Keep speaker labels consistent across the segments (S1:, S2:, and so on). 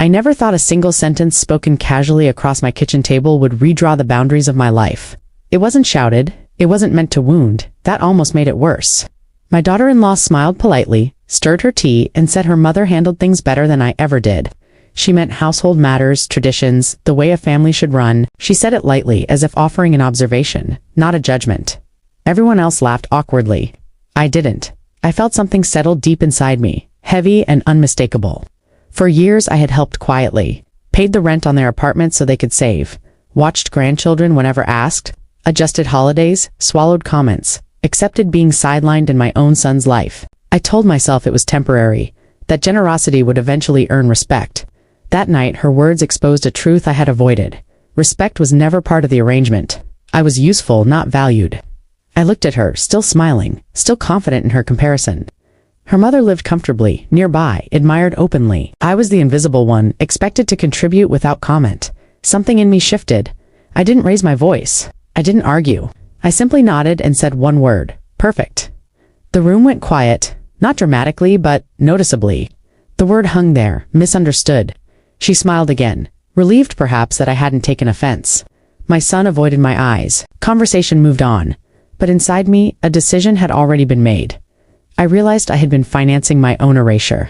S1: I never thought a single sentence spoken casually across my kitchen table would redraw the boundaries of my life. It wasn't shouted, it wasn't meant to wound, that almost made it worse. My daughter-in-law smiled politely, stirred her tea, and said her mother handled things better than I ever did. She meant household matters, traditions, the way a family should run. She said it lightly, as if offering an observation, not a judgment. Everyone else laughed awkwardly. I didn't. I felt something settle deep inside me, heavy and unmistakable. For years I had helped quietly, paid the rent on their apartment so they could save, watched grandchildren whenever asked, adjusted holidays, swallowed comments, accepted being sidelined in my own son's life. I told myself it was temporary, that generosity would eventually earn respect. That night, her words exposed a truth I had avoided. Respect was never part of the arrangement. I was useful, not valued. I looked at her, still smiling, still confident in her comparison. Her mother lived comfortably, nearby, admired openly. I was the invisible one, expected to contribute without comment. Something in me shifted. I didn't raise my voice. I didn't argue. I simply nodded and said one word: perfect. The room went quiet, not dramatically, but noticeably. The word hung there, misunderstood. She smiled again, relieved perhaps that I hadn't taken offense. My son avoided my eyes. Conversation moved on. But inside me, a decision had already been made. I realized I had been financing my own erasure.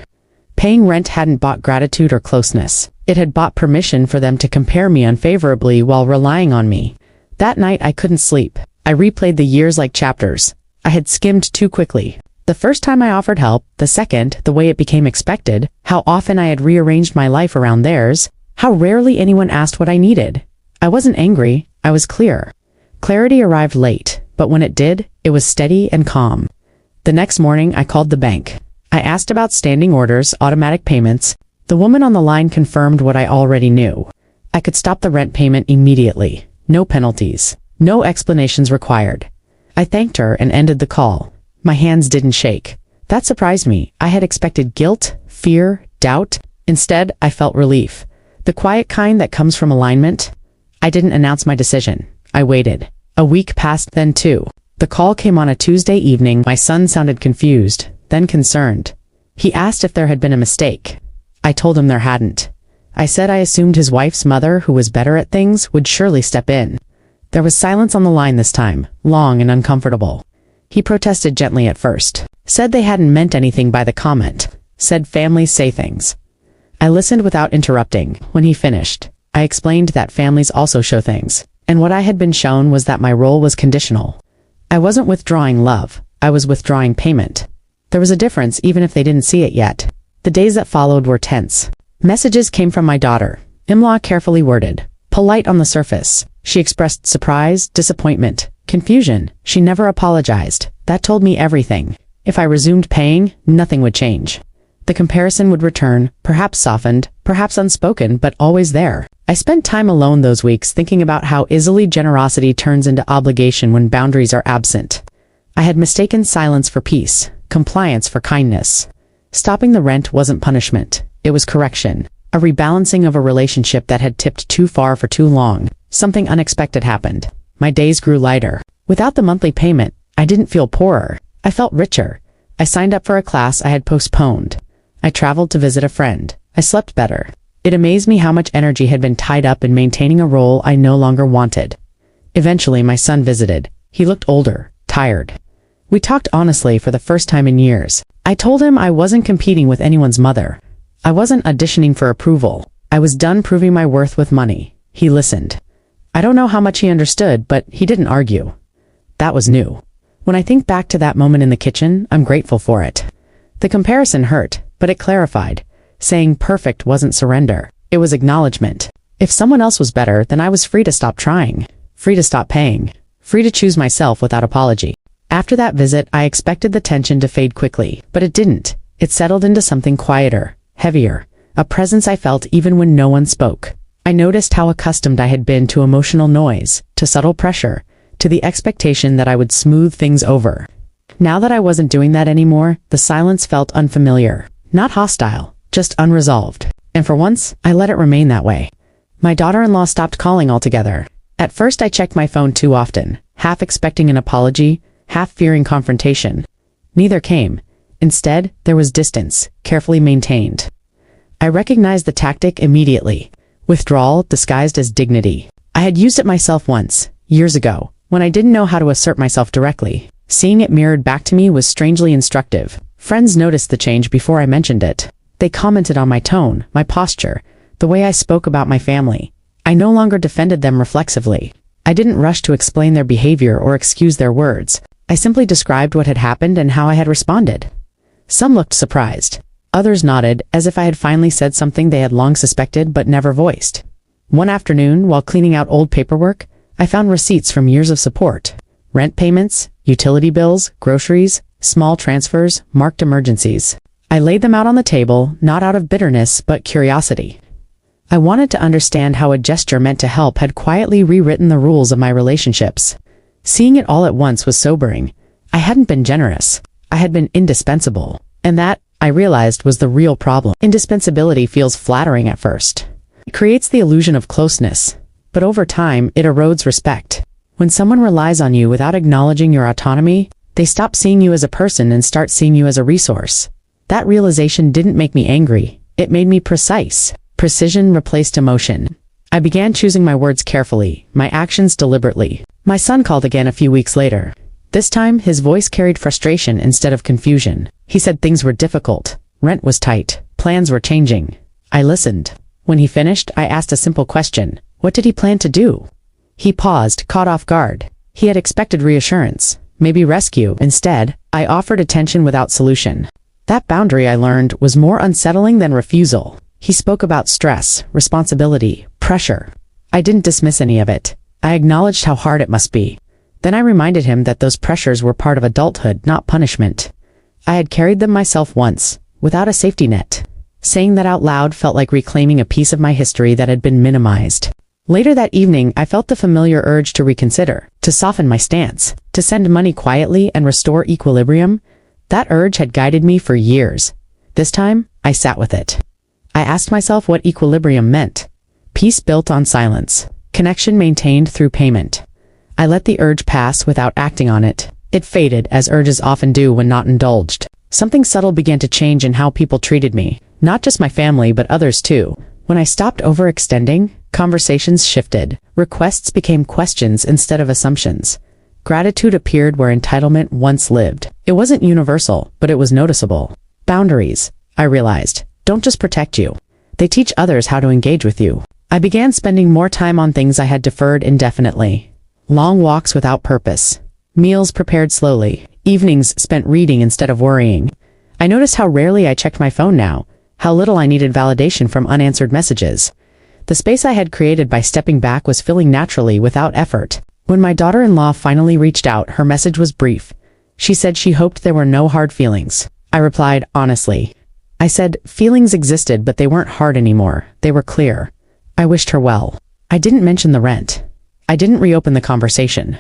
S1: Paying rent hadn't bought gratitude or closeness. It had bought permission for them to compare me unfavorably while relying on me. That night I couldn't sleep. I replayed the years like chapters. I had skimmed too quickly. The first time I offered help, the second, the way it became expected, how often I had rearranged my life around theirs, how rarely anyone asked what I needed. I wasn't angry, I was clear. Clarity arrived late, but when it did, it was steady and calm. The next morning I called the bank. I asked about standing orders, automatic payments. The woman on the line confirmed what I already knew. I could stop the rent payment immediately. No penalties. No explanations required. I thanked her and ended the call. My hands didn't shake. That surprised me. I had expected guilt, fear, doubt. Instead, I felt relief. The quiet kind that comes from alignment. I didn't announce my decision. I waited. A week passed, then two. The call came on a Tuesday evening. My son sounded confused, then concerned. He asked if there had been a mistake. I told him there hadn't. I said I assumed his wife's mother, who was better at things, would surely step in. There was silence on the line this time, long and uncomfortable. He protested gently at first, said they hadn't meant anything by the comment, said families say things. I listened without interrupting. When he finished, I explained that families also show things, and what I had been shown was that my role was conditional. I wasn't withdrawing love, I was withdrawing payment. There was a difference even if they didn't see it yet. The days that followed were tense. Messages came from my daughter, in-law carefully worded, polite on the surface. She expressed surprise, disappointment, confusion. She never apologized. That told me everything. If I resumed paying, nothing would change. The comparison would return, perhaps softened, perhaps unspoken, but always there. I spent time alone those weeks thinking about how easily generosity turns into obligation when boundaries are absent. I had mistaken silence for peace, compliance for kindness. Stopping the rent wasn't punishment. It was correction. A rebalancing of a relationship that had tipped too far for too long. Something unexpected happened. My days grew lighter. Without the monthly payment, I didn't feel poorer. I felt richer. I signed up for a class I had postponed. I traveled to visit a friend. I slept better. It amazed me how much energy had been tied up in maintaining a role I no longer wanted. Eventually, my son visited. He looked older, tired. We talked honestly for the first time in years. I told him I wasn't competing with anyone's mother. I wasn't auditioning for approval. I was done proving my worth with money. He listened. I don't know how much he understood, but he didn't argue. That was new. When I think back to that moment in the kitchen, I'm grateful for it. The comparison hurt, but it clarified. Saying perfect wasn't surrender. It was acknowledgement. If someone else was better, then I was free to stop trying. Free to stop paying. Free to choose myself without apology. After that visit, I expected the tension to fade quickly, but it didn't. It settled into something quieter, heavier, a presence I felt even when no one spoke. I noticed how accustomed I had been to emotional noise, to subtle pressure, to the expectation that I would smooth things over. Now that I wasn't doing that anymore, the silence felt unfamiliar, not hostile, just unresolved. And for once, I let it remain that way. My daughter-in-law stopped calling altogether. At first I checked my phone too often, half expecting an apology, half fearing confrontation. Neither came. Instead, there was distance, carefully maintained. I recognized the tactic immediately. Withdrawal disguised as dignity. I had used it myself once, years ago, when I didn't know how to assert myself directly. Seeing it mirrored back to me was strangely instructive. Friends noticed the change before I mentioned it. They commented on my tone, my posture, the way I spoke about my family. I no longer defended them reflexively. I didn't rush to explain their behavior or excuse their words. I simply described what had happened and how I had responded. Some looked surprised. Others nodded, as if I had finally said something they had long suspected but never voiced. One afternoon, while cleaning out old paperwork, I found receipts from years of support. Rent payments, utility bills, groceries, small transfers, marked emergencies. I laid them out on the table, not out of bitterness but curiosity. I wanted to understand how a gesture meant to help had quietly rewritten the rules of my relationships. Seeing it all at once was sobering. I hadn't been generous. I had been indispensable. And that, I realized, was the real problem. Indispensability feels flattering at first. It creates the illusion of closeness. But over time, it erodes respect. When someone relies on you without acknowledging your autonomy, they stop seeing you as a person and start seeing you as a resource. That realization didn't make me angry. It made me precise. Precision replaced emotion. I began choosing my words carefully, my actions deliberately. My son called again a few weeks later. This time, his voice carried frustration instead of confusion. He said things were difficult. Rent was tight. Plans were changing. I listened. When he finished, I asked a simple question. What did he plan to do? He paused, caught off guard. He had expected reassurance, maybe rescue. Instead, I offered attention without solution. That boundary, I learned, was more unsettling than refusal. He spoke about stress, responsibility, pressure. I didn't dismiss any of it. I acknowledged how hard it must be. Then I reminded him that those pressures were part of adulthood, not punishment. I had carried them myself once, without a safety net. Saying that out loud felt like reclaiming a piece of my history that had been minimized. Later that evening, I felt the familiar urge to reconsider, to soften my stance, to send money quietly and restore equilibrium. That urge had guided me for years. This time, I sat with it. I asked myself what equilibrium meant. Peace built on silence. Connection maintained through payment. I let the urge pass without acting on it. It faded, as urges often do when not indulged. Something subtle began to change in how people treated me. Not just my family, but others too. When I stopped overextending, conversations shifted. Requests became questions instead of assumptions. Gratitude appeared where entitlement once lived. It wasn't universal, but it was noticeable. Boundaries, I realized, don't just protect you. They teach others how to engage with you. I began spending more time on things I had deferred indefinitely. Long walks without purpose. Meals prepared slowly. Evenings spent reading instead of worrying. I noticed how rarely I checked my phone now, how little I needed validation from unanswered messages. The space I had created by stepping back was filling naturally without effort. When my daughter-in-law finally reached out, her message was brief. She said she hoped there were no hard feelings. I replied honestly. I said feelings existed, but they weren't hard anymore. They were clear. I wished her well. I didn't mention the rent. I didn't reopen the conversation.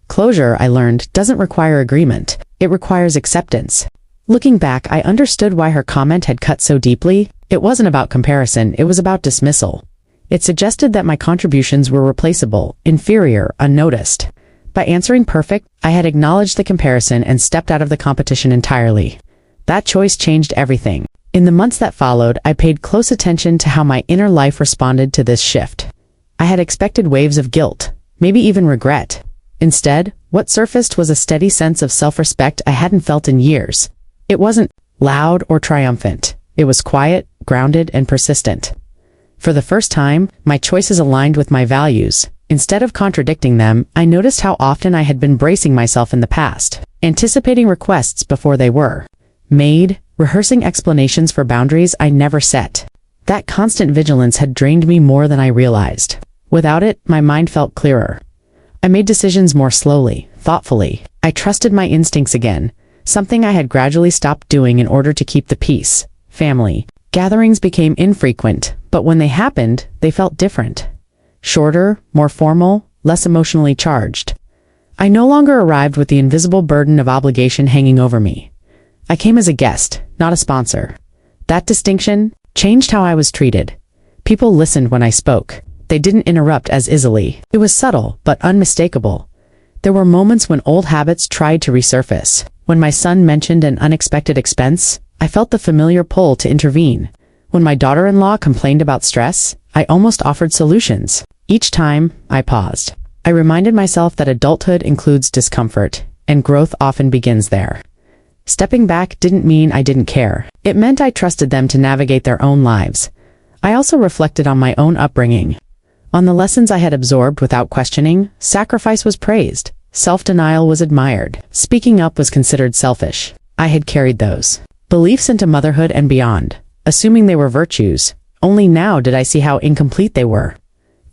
S1: Closure, I learned, doesn't require agreement. It requires acceptance. Looking back, I understood why her comment had cut so deeply. It wasn't about comparison, it was about dismissal. It suggested that my contributions were replaceable, inferior, unnoticed. By answering perfect, I had acknowledged the comparison and stepped out of the competition entirely. That choice changed everything. In the months that followed, I paid close attention to how my inner life responded to this shift. I had expected waves of guilt, maybe even regret. Instead, what surfaced was a steady sense of self-respect I hadn't felt in years. It wasn't loud or triumphant. It was quiet, grounded, and persistent. For the first time, my choices aligned with my values. Instead of contradicting them, I noticed how often I had been bracing myself in the past, anticipating requests before they were made, rehearsing explanations for boundaries I never set. That constant vigilance had drained me more than I realized. Without it, my mind felt clearer. I made decisions more slowly, thoughtfully. I trusted my instincts again, something I had gradually stopped doing in order to keep the peace. Family gatherings became infrequent, but when they happened, they felt different. Shorter, more formal, less emotionally charged. I no longer arrived with the invisible burden of obligation hanging over me. I came as a guest, not a sponsor. That distinction changed how I was treated. People listened when I spoke. They didn't interrupt as easily. It was subtle, but unmistakable. There were moments when old habits tried to resurface. When my son mentioned an unexpected expense, I felt the familiar pull to intervene. When my daughter-in-law complained about stress, I almost offered solutions. Each time, I paused. I reminded myself that adulthood includes discomfort, and growth often begins there. Stepping back didn't mean I didn't care. It meant I trusted them to navigate their own lives. I also reflected on my own upbringing. On the lessons I had absorbed without questioning, sacrifice was praised, self-denial was admired, speaking up was considered selfish. I had carried those beliefs into motherhood and beyond, assuming they were virtues. Only now did I see how incomplete they were.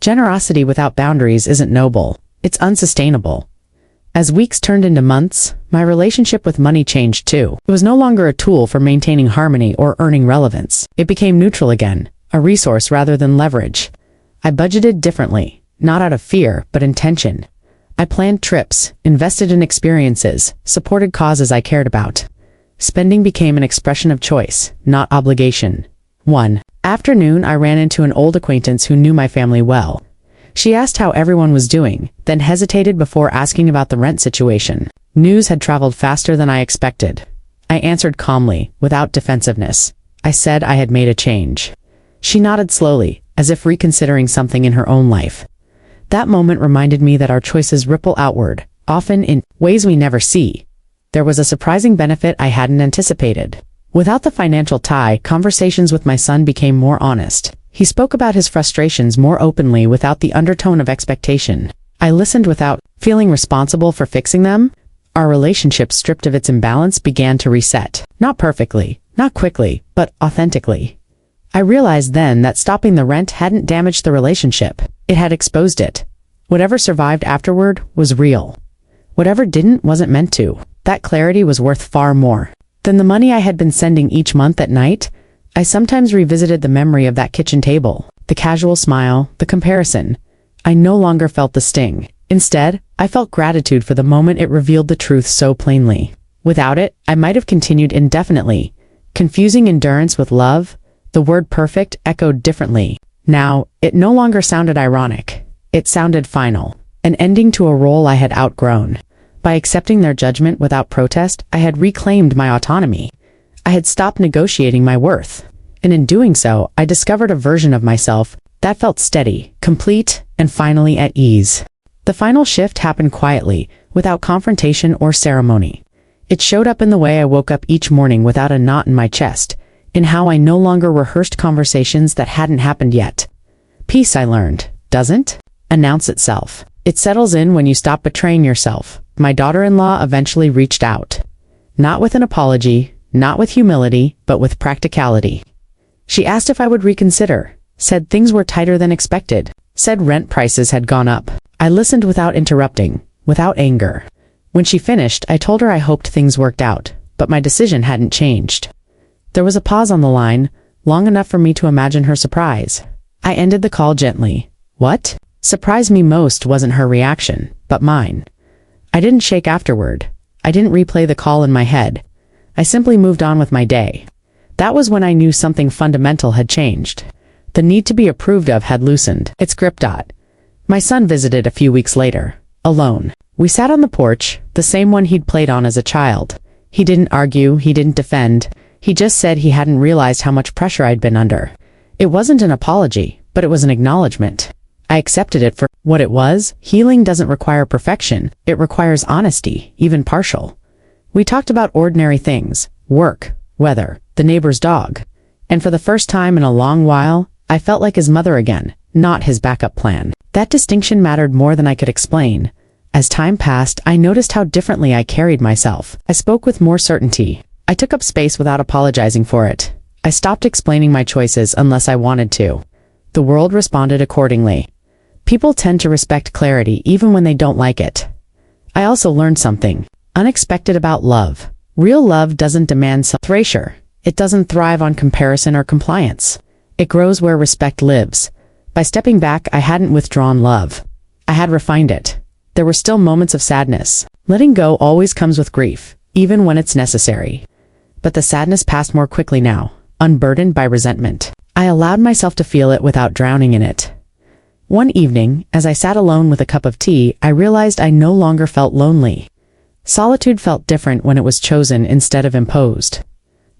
S1: Generosity without boundaries isn't noble, it's unsustainable. As weeks turned into months, my relationship with money changed too. It was no longer a tool for maintaining harmony or earning relevance. It became neutral again, a resource rather than leverage. I budgeted differently, not out of fear, but intention. I planned trips, invested in experiences, supported causes I cared about. Spending became an expression of choice, not obligation. One afternoon, I ran into an old acquaintance who knew my family well. She asked how everyone was doing, then hesitated before asking about the rent situation. News had traveled faster than I expected. I answered calmly, without defensiveness. I said I had made a change. She nodded slowly, as if reconsidering something in her own life. That moment reminded me that our choices ripple outward, often in ways we never see. There was a surprising benefit I hadn't anticipated. Without the financial tie, conversations with my son became more honest. He spoke about his frustrations more openly without the undertone of expectation. I listened without feeling responsible for fixing them. Our relationship, stripped of its imbalance, began to reset. Not perfectly, not quickly, but authentically. I realized then that stopping the rent hadn't damaged the relationship. It had exposed it. Whatever survived afterward was real. Whatever didn't wasn't meant to. That clarity was worth far more than the money I had been sending each month. At night, I sometimes revisited the memory of that kitchen table, the casual smile, the comparison. I no longer felt the sting. Instead, I felt gratitude for the moment it revealed the truth so plainly. Without it, I might have continued indefinitely, confusing endurance with love. The word perfect echoed differently. Now, it no longer sounded ironic. It sounded final, an ending to a role I had outgrown. By accepting their judgment without protest, I had reclaimed my autonomy. I had stopped negotiating my worth. And in doing so, I discovered a version of myself that felt steady, complete, and finally at ease. The final shift happened quietly, without confrontation or ceremony. It showed up in the way I woke up each morning without a knot in my chest, in how I no longer rehearsed conversations that hadn't happened yet. Peace, I learned, doesn't announce itself. It settles in when you stop betraying yourself. My daughter-in-law eventually reached out. Not with an apology, not with humility, but with practicality. She asked if I would reconsider, said things were tighter than expected, said rent prices had gone up. I listened without interrupting, without anger. When she finished, I told her I hoped things worked out, but my decision hadn't changed. There was a pause on the line, long enough for me to imagine her surprise. I ended the call gently. What surprised me most wasn't her reaction, but mine. I didn't shake afterward. I didn't replay the call in my head. I simply moved on with my day. That was when I knew something fundamental had changed. The need to be approved of had loosened its grip. My son visited a few weeks later, alone. We sat on the porch, the same one he'd played on as a child. He didn't argue, he didn't defend. He just said he hadn't realized how much pressure I'd been under. It wasn't an apology, but it was an acknowledgement. I accepted it for what it was. Healing doesn't require perfection. It requires honesty, even partial. We talked about ordinary things, work, weather, the neighbor's dog. And for the first time in a long while, I felt like his mother again, not his backup plan. That distinction mattered more than I could explain. As time passed, I noticed how differently I carried myself. I spoke with more certainty. I took up space without apologizing for it. I stopped explaining my choices unless I wanted to. The world responded accordingly. People tend to respect clarity even when they don't like it. I also learned something unexpected about love. Real love doesn't demand some erasure. It doesn't thrive on comparison or compliance. It grows where respect lives. By stepping back, I hadn't withdrawn love. I had refined it. There were still moments of sadness. Letting go always comes with grief, even when it's necessary. But the sadness passed more quickly now, unburdened by resentment. I allowed myself to feel it without drowning in it. One evening, as I sat alone with a cup of tea, I realized I no longer felt lonely. Solitude felt different when it was chosen instead of imposed.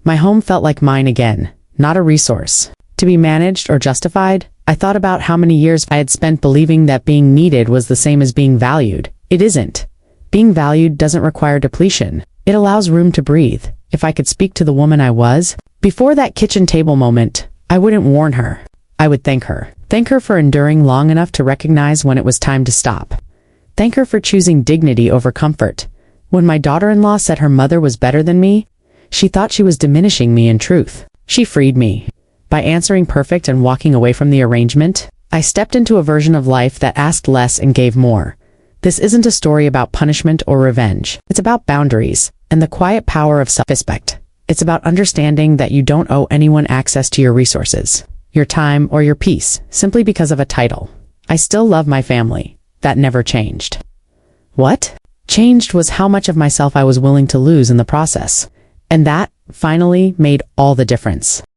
S1: My home felt like mine again, not a resource. To be managed or justified, I thought about how many years I had spent believing that being needed was the same as being valued. It isn't. Being valued doesn't require depletion. It allows room to breathe. If I could speak to the woman I was, before that kitchen table moment, I wouldn't warn her. I would thank her. Thank her for enduring long enough to recognize when it was time to stop. Thank her for choosing dignity over comfort. When my daughter-in-law said her mother was better than me, she thought she was diminishing me in truth. She freed me. By answering perfect and walking away from the arrangement, I stepped into a version of life that asked less and gave more. This isn't a story about punishment or revenge. It's about boundaries and the quiet power of self-respect. It's about understanding that you don't owe anyone access to your resources, your time, or your peace, simply because of a title. I still love my family. That never changed. What changed was how much of myself I was willing to lose in the process. And that, finally, made all the difference.